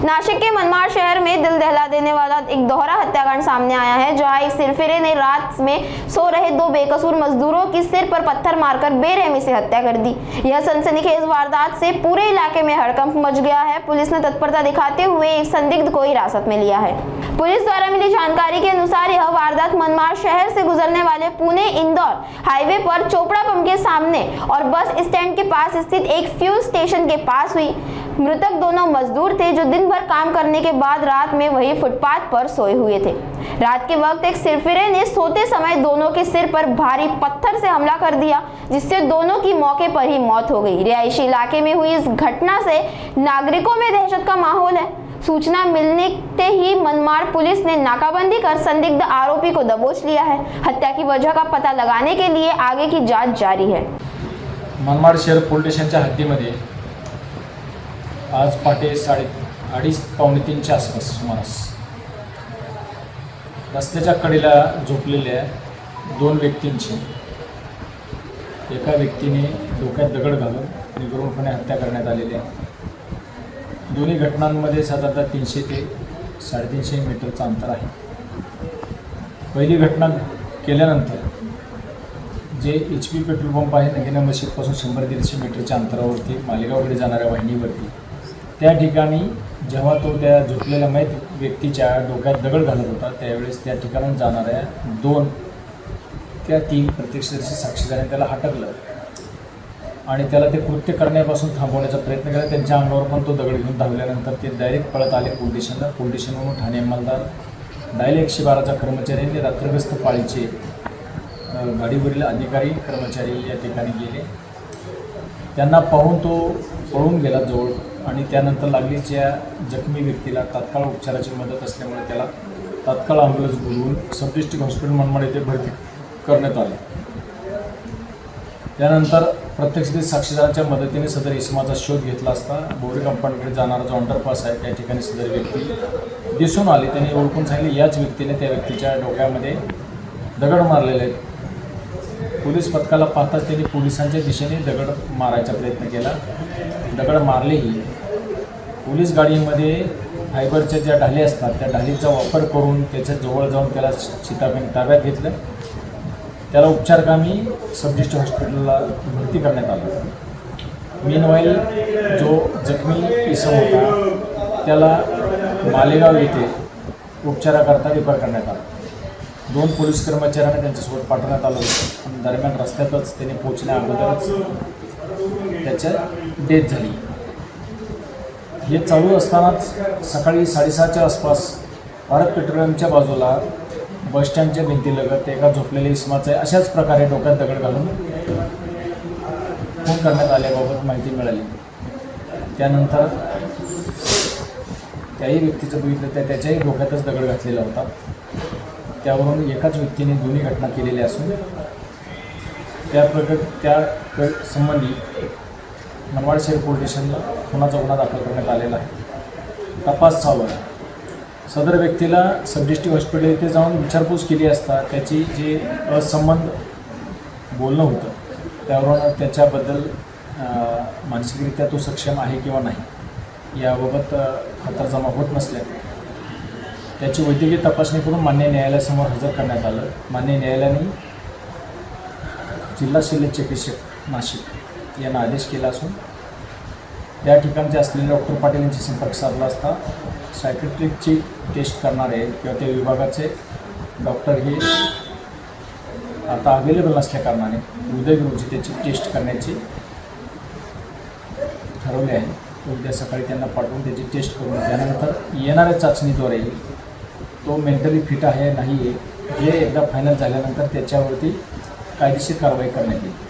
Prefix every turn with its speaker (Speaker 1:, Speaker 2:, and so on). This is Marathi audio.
Speaker 1: नासिक के मनमाड़ शहर में दिल दहला देने वाला एक दोहरा हत्याकांड सामने आया है, जहां एक सिरफिरे ने रात में सो रहे दो बेकसूर मजदूरों की सिर पर पत्थर मारकर बेरहमी से हत्या कर दी। यह सनसनीखेज वारदात से पूरे इलाके में हड़कंप मच गया है। पुलिस ने तत्परता दिखाते हुए एक संदिग्ध को हिरासत में लिया है। पुलिस द्वारा मिली जानकारी के अनुसार यह वारदात मनमाड़ शहर से गुजरने वाले पुणे इंदौर हाईवे पर चोपड़ा पंप के सामने और बस स्टैंड के पास स्थित एक फ्यूल स्टेशन के पास हुई। मृतक दोनों मजदूर थे जो दिन भर काम करने के बाद रात में वही फुटपाथ पर सोए हुए थे। रात के वक्त एक सिरफिरे ने सोते समय दोनों के सिर पर भारी पत्थर से हमला कर दिया, जिससे दोनों की मौके पर ही मौत हो गई। रिहायशी इलाके में हुई इस घटना से नागरिकों में दहशत का माहौल है। सूचना मिलने ही मनमाड़ पुलिस ने नाकाबंदी कर संदिग्ध आरोपी को दबोच लिया है। हत्या की वजह का पता लगाने के लिए आगे की जांच जारी है।
Speaker 2: मनमाड शहर पोलीस स्टेशनच्या हद्दीमध्ये आज पहाटे 2:30-3:15च्या आसपास सुमारास रस्त्याच्या कडेला झोपलेल्या दोन व्यक्तींची एका व्यक्तीने डोक्यात दगड घालून निर्घृणपणे हत्या करण्यात आलेली आहे। दोन्ही घटनांमध्ये साधारणतः 300 ते 350 मीटरचं अंतर आहे। पहिली घटना केल्यानंतर जे HP पेट्रोल पंप आहे नगीना मशीदपासून 100-150 मीटरच्या अंतरावरती मालेगावकडे जाणाऱ्या वाहिनीवरती त्या ठिकाणी जेव्हा तो त्या झोपलेल्या मयत व्यक्तीच्या डोक्यात दगड घालत होता त्यावेळेस त्या ठिकाणाहून जाणाऱ्या 2 त्या 3 प्रत्यक्षदर्शी साक्षीदारांनी त्याला हटकलं आणि त्याला ते कृत्य करण्यापासून थांबवण्याचा प्रयत्न केला। त्यांच्या अंगावर पण तो दगड घेऊन धावल्यानंतर ते डायरेक्ट पळत आले पोलीस स्टेशनला। पोलीस स्टेशनवरून ठाणे अंमलदार डायल 112च्या कर्मचाऱ्यांनी रात्रग्रस्त पाळीचे गाडीवरील अधिकारी कर्मचारी या ठिकाणी गेले। त्यांना पाहून तो पळून गेला जवळ आणि त्यानंतर लागलीच्या जखमी व्यक्तीला तात्काळ उपचाराची मदत असल्यामुळे त्याला तात्काळ ॲम्ब्युलन्स बोलवून सब डिस्ट्रिक्ट हॉस्पिटल मनमाड येथे भरती करण्यात आले। त्यानंतर प्रत्यक्षदर्शी साक्षीदारांच्या मदतीने सदर इसमाचा शोध घेतला असता बोरी कंपाऊंडकडे जाणारा जो अंडरपास आहे त्या ठिकाणी सदर व्यक्ती दिसून आली। त्यांनी ओळखून सांगितले याच व्यक्तीने त्या व्यक्तीच्या डोक्यामध्ये दगड मारलेले आहेत। पोलीस पथकाला पाहताच त्यांनी पोलिसांच्या दिशेने दगड मारायचा प्रयत्न केला। दगड मारलेही पोलीस गाडीमध्ये फायबरच्या ज्या ढाली असतात त्या ढालीचा वापर करून त्याच्या जवळ जाऊन त्याला चितापीन ताब्यात घेतलं। त्याला उपचारकामी सब डिस्ट्रिक्ट हॉस्पिटलला भरती करण्यात आलं। मीनवाईल जो जखमी इसम होता त्याला मालेगाव येथे उपचाराकरता रिफर करण्यात आलं। 2 पोलीस कर्मचाऱ्यांना त्यांच्यासोबत पाठवण्यात आलं होतं आणि दरम्यान रस्त्यातच त्यांनी पोहोचण्या अगोदरच त्याच्या डेथ झाली। हे चालू असतानाच सकाळी 6:30च्या आसपास भारत पेट्रोलियमच्या बाजूला बसस्टँडच्या भिंतीलगत एका झोपलेल्या इसमाचे अशाच प्रकारे डोक्यात दगड घालून खून करण्यात आल्याबाबत माहिती मिळाली। त्यानंतर त्याही व्यक्तीचं बघितलं तर त्याच्याही डोक्यातच दगड घातलेला होता। त्यावरून एकाच व्यक्तीने दोन्ही घटना केलेल्या असून त्या संबंधी मनमाड शहर पोलीस स्टेशनला खुनाचा गुन्हा दाखल करण्यात आलेला आहे। तपास चालू आहे। सदर व्यक्तीला सब डिस्ट्रिक्ट हॉस्पिटल येथे जाऊन विचारपूस केली असता त्याची जे असंबंध बोलणं होतं त्यावरून त्याच्याबद्दल मानसिकरित्या तो सक्षम आहे किंवा नाही याबाबत खातरजमा होत नसल्याने त्याची वैद्यकीय तपासणी करून मान्य न्यायालयासमोर हजर करण्यात आलं। मान्य न्यायालयाने जिल्हा शल्य चिकित्सक नाशिक यांना आदेश केला असून त्या ठिकाणचे असलेले डॉक्टर पाटील यांची संपर्क साधला असता सायकेट्रिकची टेस्ट करणारे किंवा त्या विभागाचे डॉक्टर हे आता अवेलेबल नसल्याकारणाने उद्या रोजी त्याची टेस्ट करण्याची ठरवले आहे। उद्या सकाळी त्यांना पाठवून त्याची टेस्ट करून त्यानंतर येणाऱ्या चाचणीद्वारे तो मेंटली फिट आहे नाही हे एकदा फायनल झाल्यानंतर त्याच्यावरती कायदेशीर कारवाई करण्यात येईल।